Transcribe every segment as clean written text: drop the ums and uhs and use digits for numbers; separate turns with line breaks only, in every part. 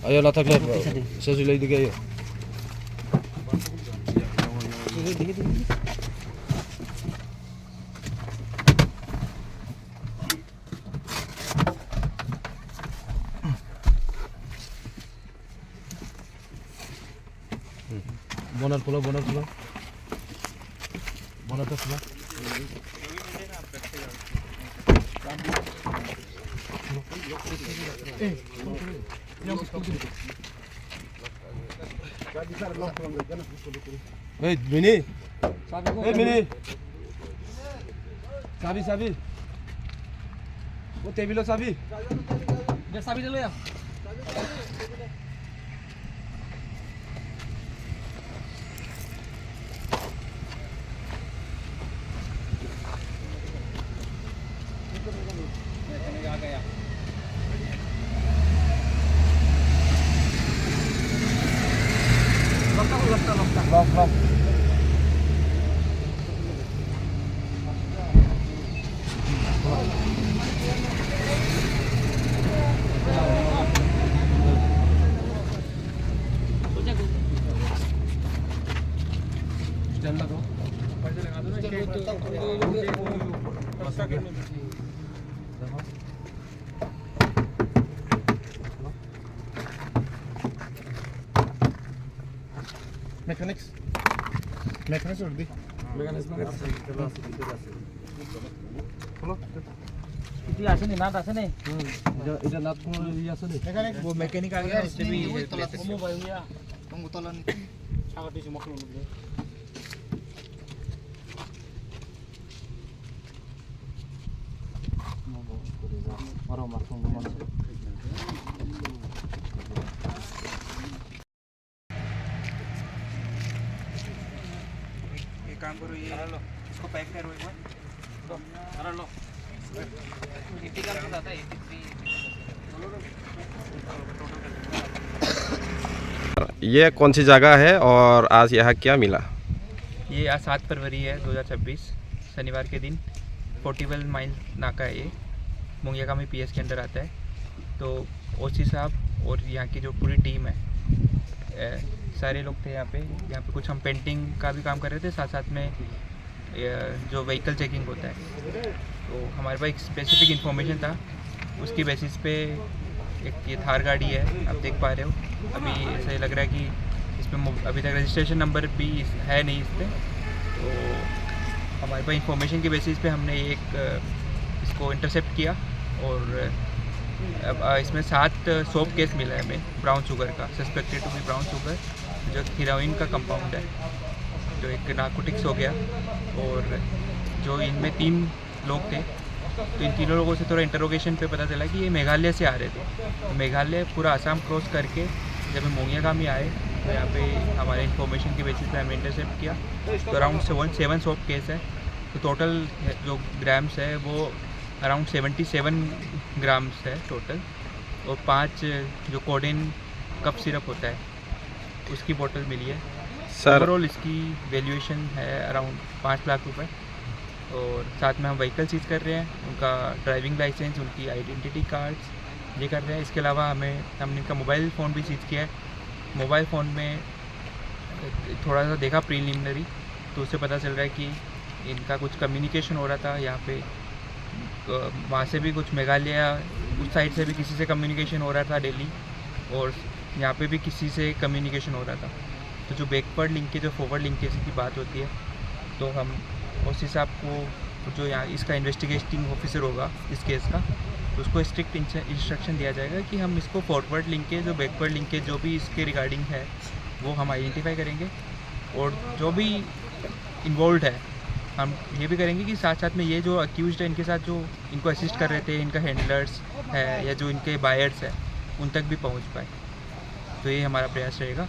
Ayo latak lep. Saya sudah itu ayo. Bonar pulau. Bonar tas pulau. Mini. Mini. Sabi. Oh, tebilo sabi.
Dia sabi dulu ya.
Lock. Stand लगाओ। Mechanics or the
Itu asal nih, nat asal nih.
Ida nat ko asal nih.
वो mechanic आ गया उससे भी
mobile या tunggu tolan sangat di semua keluar
काम करो ये इसको पैक करो एक बार लो एटी का पता था 83
ये कौन सी जगह है और आज यहाँ क्या मिला?
ये आज 7 फरवरी है 2026 शनिवार के दिन 41 माइल नाका है ये मुंगियाकामी पीएस के अंदर आता है। तो ओसी साहब और यहाँ की जो पूरी टीम है सारे लोग थे यहाँ पे कुछ हम पेंटिंग का भी काम कर रहे थे, साथ साथ में जो व्हीकल चेकिंग होता है तो हमारे पास एक स्पेसिफिक इन्फॉर्मेशन था, उसकी बेसिस पे एक ये थार गाड़ी है आप देख पा रहे हो। अभी ऐसा लग रहा है कि इसमें अभी तक रजिस्ट्रेशन नंबर भी है नहीं इस पर, तो हमारे पास इन्फॉर्मेशन की बेसिस पे हमने एक इसको इंटरसेप्ट किया और अब इसमें 7 सोप केस मिला है हमें ब्राउन शुगर का, suspected to be brown sugar जो हीरोइन का कंपाउंड है, जो एक नार्कोटिक्स हो गया। और जो इनमें 3 लोग थे तो इन तीनों लोगों से थोड़ा इंटरोगेशन पे पता चला कि ये मेघालय से आ रहे थे। तो मेघालय पूरा आसाम क्रॉस करके जब हम मोंगियाकामी आए तो यहाँ पे हमारे इन्फॉर्मेशन की बेसिस पे हमें इंटरसेप्ट किया। तो अराउंड 7 सोप केस है, तो टोटल जो ग्राम्स है वो अराउंड 77 ग्राम्स है टोटल। और 5 जो कोडेन कप सिरप होता है उसकी बोतल मिली है।
सर
ओवरऑल इसकी वैल्यूएशन है अराउंड 5 लाख रुपए। और साथ में हम व्हीकल सीज कर रहे हैं, उनका ड्राइविंग लाइसेंस, उनकी आइडेंटिटी कार्ड्स ये कर रहे हैं। इसके अलावा हमने इनका मोबाइल फ़ोन भी सीज किया है। मोबाइल फ़ोन में थोड़ा सा देखा प्रीलिमिनरी, तो उससे पता चल रहा है कि इनका कुछ कम्युनिकेशन हो रहा था यहाँ पे, वहाँ से भी कुछ मेघालय उस साइड से भी किसी से कम्युनिकेशन हो रहा था दिल्ली, और यहाँ पे भी किसी से कम्युनिकेशन हो रहा था। तो जो बैकवर्ड लिंकेज और फॉरवर्ड लिंकेज की बात होती है तो हम उस हिसाब को जो यहाँ इसका इन्वेस्टिगेटिंग ऑफिसर होगा इस केस का, तो उसको स्ट्रिक्ट इंस्ट्रक्शन दिया जाएगा कि हम इसको फॉरवर्ड लिंकेज और बैकवर्ड लिंकेज जो भी इसके रिगार्डिंग है वो हम आइडेंटिफाई करेंगे। और जो भी इन्वॉल्व है हम ये भी करेंगे कि साथ साथ में ये जो अक्यूज्ड है इनके साथ जो इनको असिस्ट कर रहे थे, इनका हैंडलर्स है या जो इनके बायर्स है उन तक भी पहुँच पाए। तो ये हमारा प्रयास रहेगा।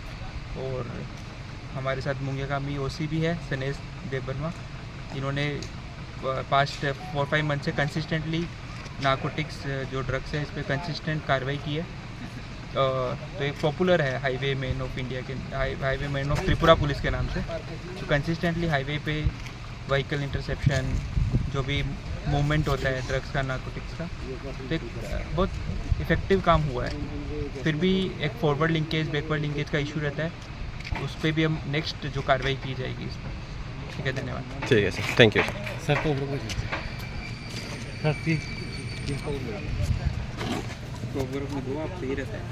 और हमारे साथ मुंगियाकामी ओसी भी है सनेश देवबर्मा, इन्होंने पास्ट 4-5 मंथ से कंसिस्टेंटली नार्कोटिक्स जो ड्रग्स है इस पर कंसिस्टेंट कार्रवाई की है। तो एक पॉपुलर है हाईवे मैन ऑफ इंडिया के highway man of Tripura police के नाम से, जो कंसिस्टेंटली हाईवे पे व्हीकल इंटरसेप्शन जो भी मूवमेंट होता है ड्रग्स का नार्कोटिक्स का, तो एक बहुत इफ़ेक्टिव काम हुआ है। फिर भी एक फॉरवर्ड लिंकेज बैकवर्ड लिंकेज का इशू रहता है, उस पर भी हम नेक्स्ट जो कार्रवाई की जाएगी इस पर। ठीक है, धन्यवाद।
ठीक है सर, थैंक यू।
सर को सर
तो में 2 हफ्ते ही रहता है।